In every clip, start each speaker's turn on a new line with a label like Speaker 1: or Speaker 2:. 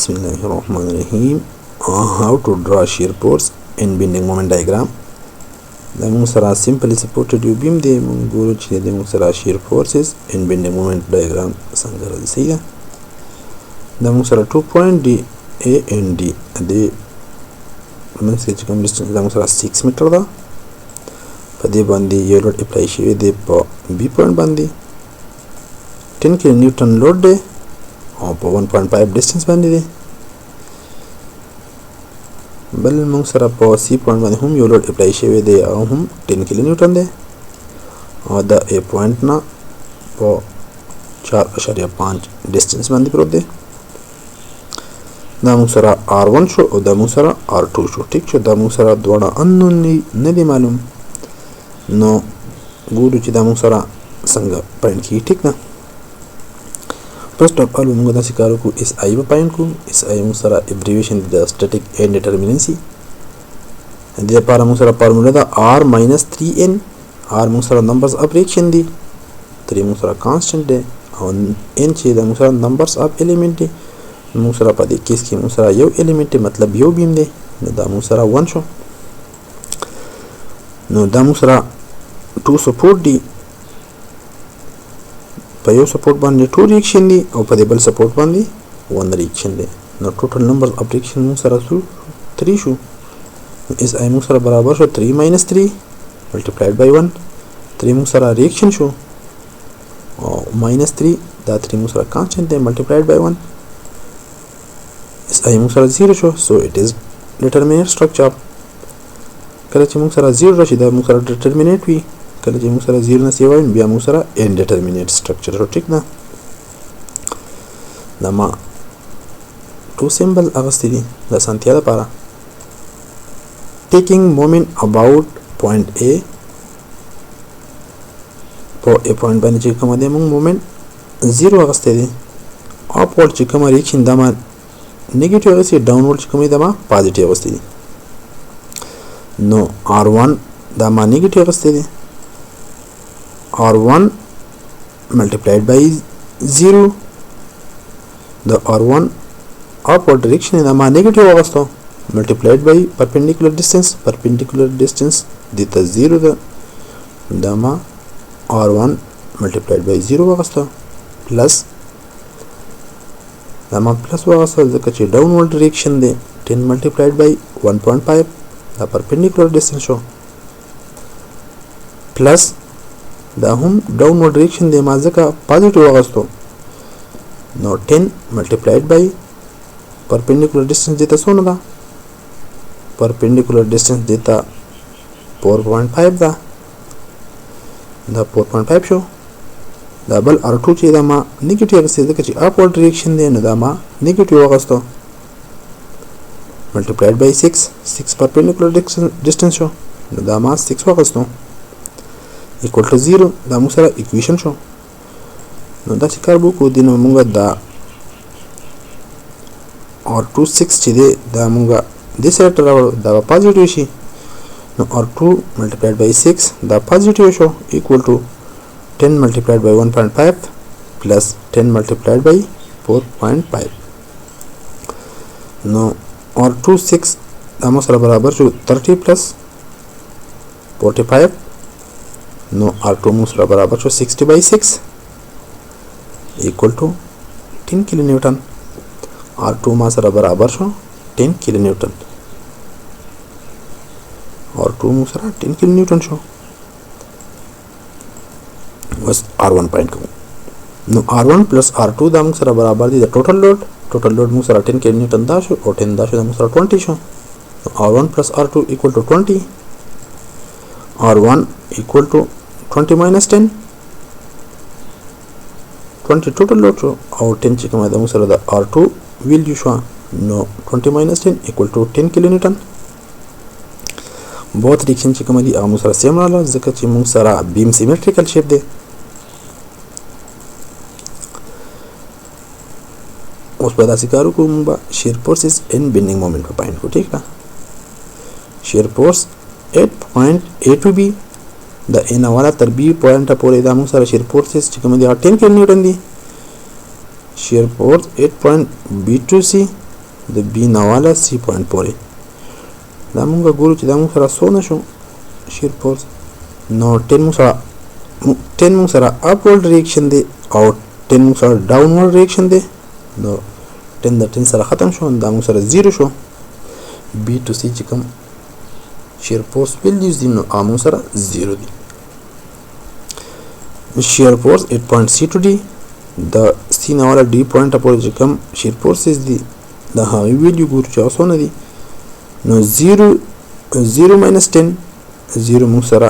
Speaker 1: Bismillahirrahmanirrahim. How to draw shear force in bending moment diagram. The Musara simply supported you beam the Munguruch the Musara shear forces in bending moment diagram Sangara Sia. The Musara 2 point D A and D the distance the Musara 6 meter the Padi Bandi yellow apply she the B point Bandi 10 kN load day or 1.5 distance bandi bal Musara po C point bandi hum you load apply she the hum 10 kN de or the A point na po 4.5 distance bandi pro de the Musara R1 show or the Musara R2 show ठीक show the Musara द्वारा unknown नहीं मालूम no गुरु ची the Musara संग point की ठीक ना first of all मुंगा दा सिकारो को इस आई बा point को इस आई Musara abbreviation the static indeterminacy दे पारा Musara formula दा R minus 3n R Musara numbers of reaction the 3 Musara constant है और n ची दा Musara numbers of element है Musara padi kiski Musara yo element matlab yo beam de no da Musara 1 show no da Musara 2 support di pa yo support bandi 2 reaction di or pa double support bandi 1 reaction de no total number of reaction Musara 3 show is I Musara barabar show 3 minus 3 multiplied by 1 3 Musara reaction show or minus 3 da 3 Musara constant de multiplied by 1 I Musara 0 show, so it is determinate structure. Kalachi Musara 0 rashi da Musara determinate vi. Kalachi Musara 0 na seva in bia Musara indeterminate structure. So ठीक ना. Nama two symbol avastidi da santiada para. Taking moment about point A. Po A point bani chikama de moment 0 avastidi. Upward chikama reaching dama negative avasti downward chikami dama positive avasti no R1 dama negative avasti R1 multiplied by 0 the R1 upward direction dama negative avasto multiplied by perpendicular distance dita 0 the dama R1 multiplied by 0 avasto plus dama plus was the downward direction de 10 multiplied by 1.5 the perpendicular distance show plus the hum downward direction de mazaka positive agasto no 10 multiplied by perpendicular distance deta sona da perpendicular distance deta 4.5 da the 4.5 show double R2 ची दामा negative से तो कची upward direction दे न दामा negative वागस्तो multiplied by 6 perpendicular distance show न दामा 6 वागस्तो equal to 0 दा मुसरा equation शो न दा चिकार बुको दिन मुंगा दा R2 6 ची दे दा मुंगा this side दा positive शी न R2 multiplied by 6 दा positive show equal to 10 multiplied by 1.5 plus 10 multiplied by 4.5 no or 2 6 damasara barabar 30 plus 45 no R2 musra barabar 60 by 6 equal to 10 kilonewton R2 masara barabar 10 kilonewton R2 musra 10 kilonewton show was R1 point को no R1 plus R2 दा मुसरा बराबर दी the total load मुसरा 10 kN दाश और 10 दाश दा मुसरा 20 show so R1 plus R2 equal to 20 R1 equal to 20 minus 10 20 total load show और 10 चिकमा दा मुसरा दा R2 value show no 20 minus 10 equal to 10 kN बहुत रिएक्शन चिकमा दी आ मुसरा सेम वाला जका ची मुसरा बीम सिमेट्रिकल शेप दे उस पर दासिकारो को Mumba shear forces in bending moment पर पॉइंट को ठीक ना shear force at point A to B the in वाला तर B पॉइंट पर इधर मुसरा shear forces चिकमा दी 10 kN दी shear force at point B to C د بی نواله سی پوینټ پورې. دا مونږ ګورو چې دا مونږ سره څونه شو شیر فورس. نو 10 مونږ سره اپورډ ریاکشن دی او 10 مونږ سره ډاونورډ ریاکشن دی. نو 10 د 10 سره ختم شو، دا مونږ سره 0 شو. بی ټو سی چې کوم شیر فورس ویلیوز دي نو مونږ سره 0 دي. شیر فورس 8 پوینټ سی ټو ډي د سی نواله ډي پوینټ پورې چې کوم شیر فورسز دي د هغې ویلیو ګورو چې هغه څونه دي. نو 0 ماینس 10 0 مونږ سره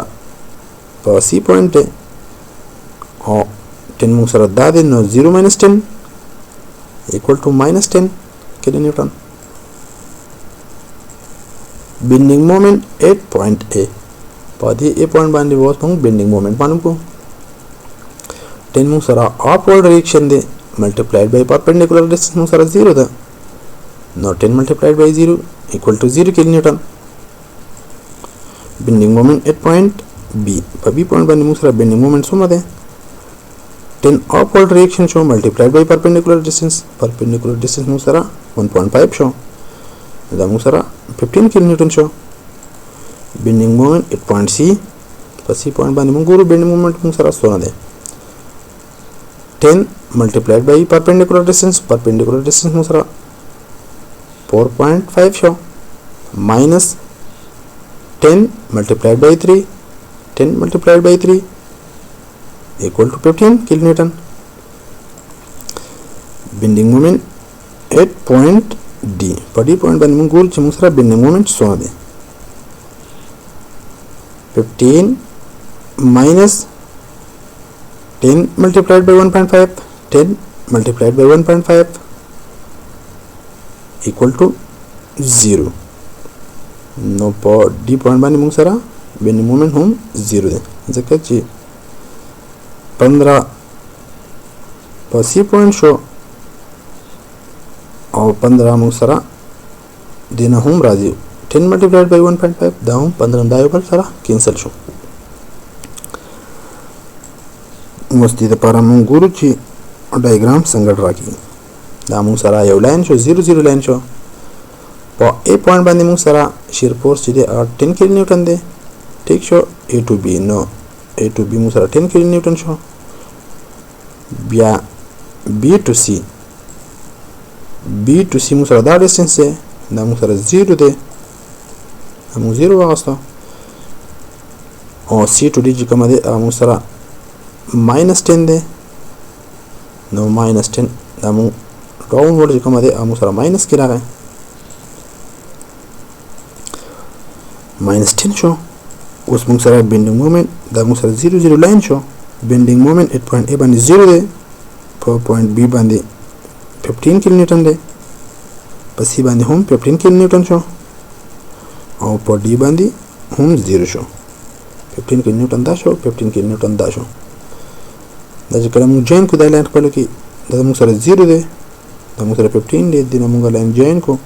Speaker 1: په سی پوینټ دی او 10 مونږ سره دا دی. نو 0 ماینس 10 equal to minus 10 کیلو نیوټن. bending moment at point A. په دې A پوینټ باندې اوس موږ bending moment معلوم کوو. 10 موږ سره upward reaction دی multiplied by perpendicular distance موږ سره 0 ده. نو 10 multiplied by 0 equal to 0 کیلو نیوټن. bending moment at point B. په B پوینټ باندې موږ سره bending moment څومره ده؟ 10 upward reaction شو multiplied by perpendicular distance. perpendicular distance موږ سره 1.5 شو. دا موږ سره 15 کیلو نیوټن شو. bending moment at point C. په C پوینټ باندې موږ ګورو bending moment موږ سره څونه ده؟ 10 multiplied by perpendicular distance. perpendicular distance موږ سره 4.5 شو minus 10 multiplied by 3. 10 multiplied by 3 equal to 15 kilonewton. bending moment at point D. په D point باندې موږ ګورو چې موږ سره bending moment څونه دی. 15 minus 10 multiplied by 1.5. 10 multiplied by 1.5 equal to 0. نو په D point باندې موږ سره bending moment هم 0 دی ځکه چې 15 په C پوینټ شو او 15 موږ سره دینه هم راځي. 10 multiplied by 1.5 دا هم 15 دا یو بل سره کینسل شو. اوس دې لپاره موږ ګورو چې ډایګرام څنګه ډرا کیږي. دا موږ سره یو لاین شو 0 لاین شو. په A پوینټ باندې موږ سره شیر فورس چې دی 10 کیلو نیوټن دی. ٹھیک شو. A to B. نو A to B موږ سره 10 کیلو نیوټن شو. بیا B to C. B to C موږ سره دا ډیسټنس دی دا موږ سره 0 دی. موږ 0 واغستو او C to D چې کومه دی موږ سره -10 دی. نو -10 دا موږ ډاون ورډ چې کومه دی موږ سره ماینس کې راغی. -10 شو. اوس موږ سره bending moment دا موږ سره 0 لاین شو. bending moment at point A باندې 0 دی. په point B باندې 15 کیلو نیوټن دی. په C باندې هم 15 کیلو نیوټن شو او په D باندې هم 0 شو. 15 کیلو نیوټن دا شو 15 کیلو نیوټن دا شو. دا چې کله موږ جوین کو دا لاین خپل کې دا موږ سره 0 دی دا موږ سره 15 دی د موږ لاین جوین کو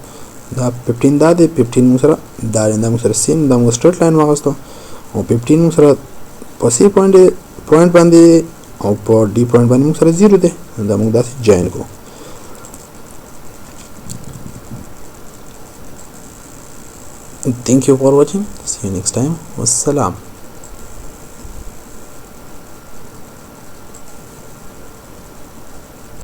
Speaker 1: دا 15 دا دی 15 موږ سره دا موږ سره سین دا موږ سټریټ لاین واغستو او 15 موږ سره په C پوینټ باندې او په D پوینټ باندې موږ سره 0 دی دا موږ داسې جوین کو. Thank you for watching. See you next time. Wassalam.